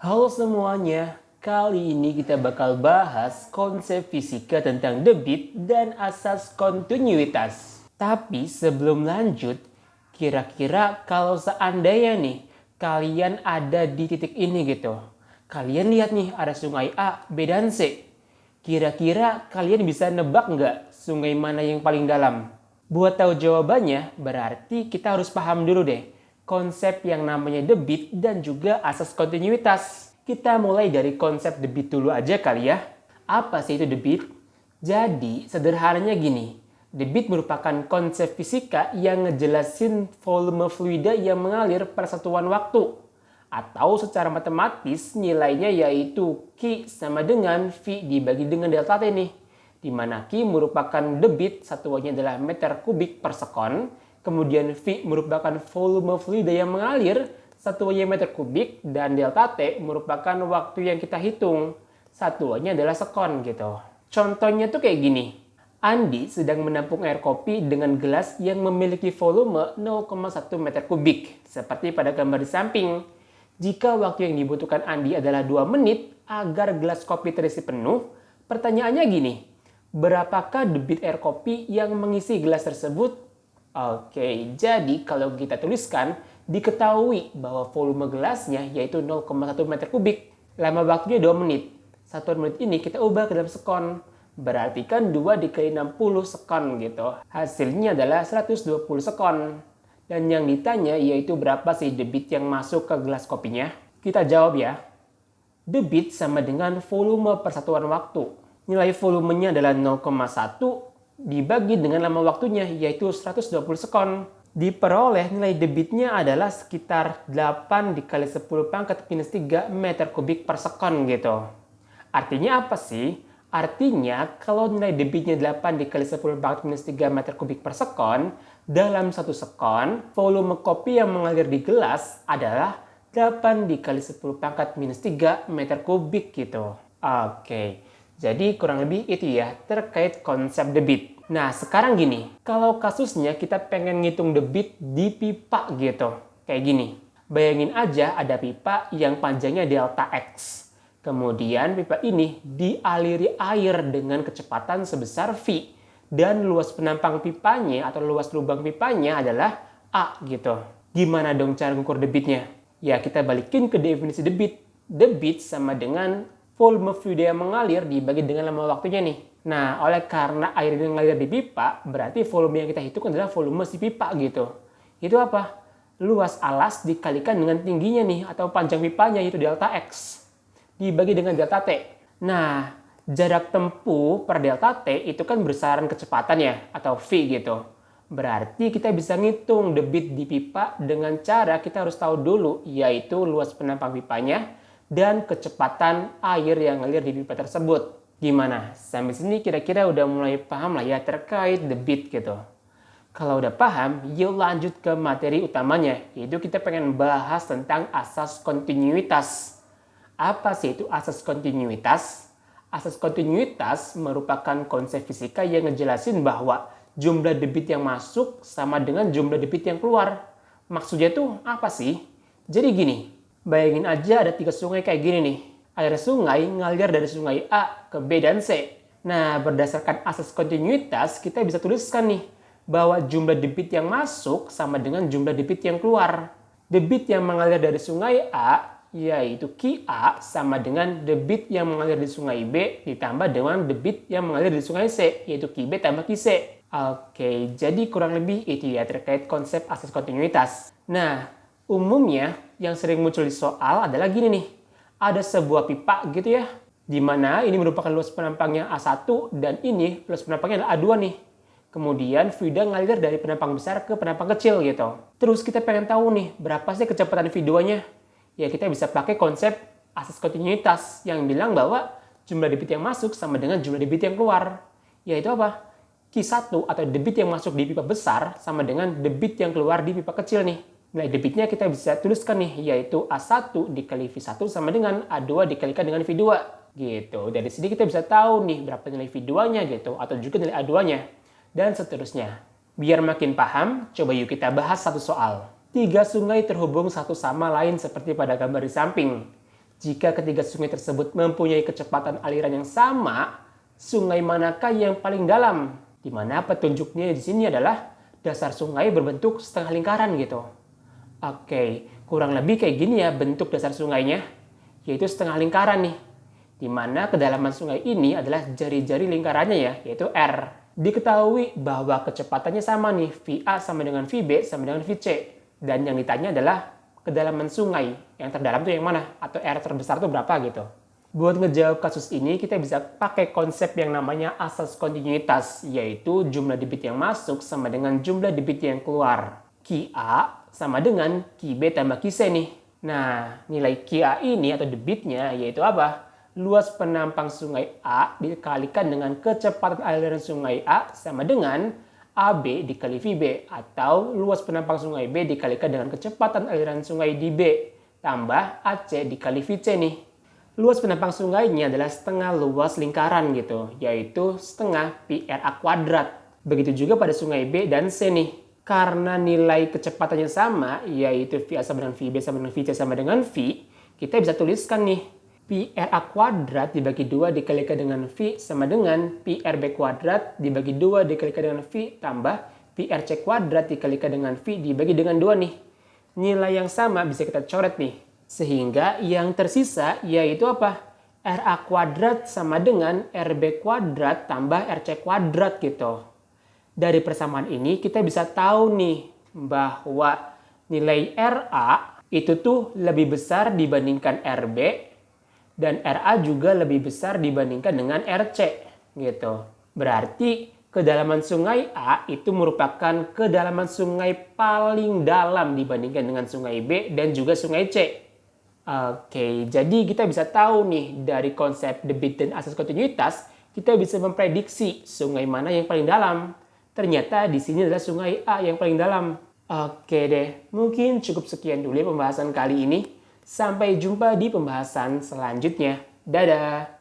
Halo semuanya, kali ini kita bakal bahas konsep fisika tentang debit dan asas kontinuitas. Tapi sebelum lanjut, kira-kira kalau seandainya nih, kalian ada di titik ini gitu. Kalian lihat nih, ada sungai A, B, dan C. Kira-kira kalian bisa nebak nggak sungai mana yang paling dalam? Buat tahu jawabannya, berarti kita harus paham dulu deh konsep yang namanya debit dan juga asas kontinuitas. Kita mulai dari konsep debit dulu aja kali ya. Apa sih itu debit? Jadi, sederhananya gini. Debit merupakan konsep fisika yang ngejelasin volume fluida yang mengalir per satuan waktu. Atau secara matematis nilainya yaitu Q sama dengan V dibagi dengan delta T nih, di mana Q merupakan debit, satuannya adalah meter kubik per sekon, kemudian V merupakan volume fluida yang mengalir, satuannya meter kubik, dan delta T merupakan waktu yang kita hitung, satuannya adalah sekon gitu. Contohnya tuh kayak gini. Andi sedang menampung air kopi dengan gelas yang memiliki volume 0,1 meter kubik, seperti pada gambar di samping. Jika waktu yang dibutuhkan Andi adalah 2 menit agar gelas kopi terisi penuh, pertanyaannya gini, berapakah debit air kopi yang mengisi gelas tersebut? Oke, jadi kalau kita tuliskan, diketahui bahwa volume gelasnya yaitu 0,1 meter kubik. Lama waktunya 2 menit. Satuan menit ini kita ubah ke dalam sekon. Berarti kan 2 dikali 60 sekon gitu. Hasilnya adalah 120 sekon. Dan yang ditanya yaitu berapa sih debit yang masuk ke gelas kopinya? Kita jawab ya. Debit sama dengan volume per satuan waktu. Nilai volumenya adalah 0,1 dibagi dengan lama waktunya yaitu 120 sekon. Diperoleh nilai debitnya adalah sekitar 8 dikali 10 pangkat minus 3 meter kubik per sekon gitu. Artinya apa sih? Artinya kalau nilai debitnya 8 dikali 10 pangkat minus 3 meter kubik per sekon, dalam 1 sekon, volume kopi yang mengalir di gelas adalah 8 dikali 10 pangkat minus 3 meter kubik gitu. Oke, jadi kurang lebih itu ya terkait konsep debit. Nah sekarang gini, kalau kasusnya kita pengen ngitung debit di pipa gitu, kayak gini. Bayangin aja ada pipa yang panjangnya delta X. Kemudian pipa ini dialiri air dengan kecepatan sebesar V. Dan luas penampang pipanya atau luas lubang pipanya adalah A gitu. Gimana dong cara ngukur debitnya? Ya kita balikin ke definisi debit. Debit sama dengan volume fluida yang mengalir dibagi dengan lama waktunya nih. Nah, oleh karena air yang mengalir di pipa, berarti volume yang kita hitung adalah volume si pipa gitu. Itu apa? Luas alas dikalikan dengan tingginya nih atau panjang pipanya yaitu delta X dibagi dengan delta T. Nah, jarak tempuh per delta T itu kan besaran kecepatan ya, atau V gitu. Berarti kita bisa ngitung debit di pipa dengan cara kita harus tahu dulu, yaitu luas penampang pipanya dan kecepatan air yang ngalir di pipa tersebut. Gimana? Sampai sini kira-kira udah mulai paham lah ya terkait debit gitu. Kalau udah paham, yuk lanjut ke materi utamanya, yaitu kita pengen bahas tentang asas kontinuitas. Apa sih itu asas kontinuitas? Asas kontinuitas merupakan konsep fisika yang ngejelasin bahwa jumlah debit yang masuk sama dengan jumlah debit yang keluar. Maksudnya tuh apa sih? Jadi gini, bayangin aja ada 3 sungai kayak gini nih. Air sungai ngalir dari sungai A ke B dan C. Nah, berdasarkan asas kontinuitas, kita bisa tuliskan nih bahwa jumlah debit yang masuk sama dengan jumlah debit yang keluar. Debit yang mengalir dari sungai A yaitu QA sama dengan debit yang mengalir di sungai B ditambah dengan debit yang mengalir di sungai C, yaitu QB tambah QC. Oke, jadi kurang lebih itu ya terkait konsep asas kontinuitas. Nah, umumnya yang sering muncul di soal adalah gini nih. Ada sebuah pipa gitu ya, di mana ini merupakan luas penampangnya A1 dan ini luas penampangnya adalah A2 nih. Kemudian fluida ngalir dari penampang besar ke penampang kecil gitu. Terus kita pengen tahu nih, berapa sih kecepatan fluidanya? Ya kita bisa pakai konsep asas kontinuitas yang bilang bahwa jumlah debit yang masuk sama dengan jumlah debit yang keluar. Yaitu apa? Q1 atau debit yang masuk di pipa besar sama dengan debit yang keluar di pipa kecil nih. Nilai debitnya kita bisa tuliskan nih, yaitu A1 dikali V1 sama dengan A2 dikalikan dengan V2. Gitu. Dari sini kita bisa tahu nih berapa nilai V2-nya gitu, atau juga nilai A2-nya. Dan seterusnya. Biar makin paham, coba yuk kita bahas satu soal. 3 sungai terhubung satu sama lain seperti pada gambar di samping. Jika ketiga sungai tersebut mempunyai kecepatan aliran yang sama, sungai manakah yang paling dalam? Di mana petunjuknya di sini adalah dasar sungai berbentuk setengah lingkaran gitu. Oke, kurang lebih kayak gini ya bentuk dasar sungainya, yaitu setengah lingkaran nih. Di mana kedalaman sungai ini adalah jari-jari lingkarannya ya, yaitu R. Diketahui bahwa kecepatannya sama nih, VA sama dengan VB sama dengan VC. Dan yang ditanya adalah kedalaman sungai. Yang terdalam tuh yang mana? Atau R terbesar tuh berapa gitu. Buat ngejawab kasus ini, kita bisa pakai konsep yang namanya asas kontinuitas, yaitu jumlah debit yang masuk sama dengan jumlah debit yang keluar. QA sama dengan QB tambah QC nih. Nah, nilai QA ini atau debitnya yaitu apa? Luas penampang sungai A dikalikan dengan kecepatan aliran sungai A sama dengan AB dikali VB, atau luas penampang sungai B dikalikan dengan kecepatan aliran sungai di B tambah AC dikali VC nih. Luas penampang sungainya adalah setengah luas lingkaran gitu, yaitu setengah PRA kuadrat. Begitu juga pada sungai B dan C nih. Karena nilai kecepatannya sama, yaitu VA sama dengan VB sama dengan VC sama dengan V, kita bisa tuliskan nih, PRA kuadrat dibagi 2 dikalikan dengan V sama dengan PRB kuadrat dibagi 2 dikalikan dengan V tambah PRC kuadrat dikalikan dengan V dibagi dengan 2 nih. Nilai yang sama bisa kita coret nih. Sehingga yang tersisa yaitu apa? RA kuadrat sama dengan RB kuadrat tambah RC kuadrat gitu. Dari persamaan ini kita bisa tahu nih bahwa nilai RA itu tuh lebih besar dibandingkan RB dan RA juga lebih besar dibandingkan dengan RC gitu. Berarti kedalaman sungai A itu merupakan kedalaman sungai paling dalam dibandingkan dengan sungai B dan juga sungai C. Oke, jadi kita bisa tahu nih dari konsep debit dan asas kontinuitas, kita bisa memprediksi sungai mana yang paling dalam. Ternyata di sini adalah sungai A yang paling dalam. Oke deh, mungkin cukup sekian dulu ya pembahasan kali ini. Sampai jumpa di pembahasan selanjutnya. Dadah!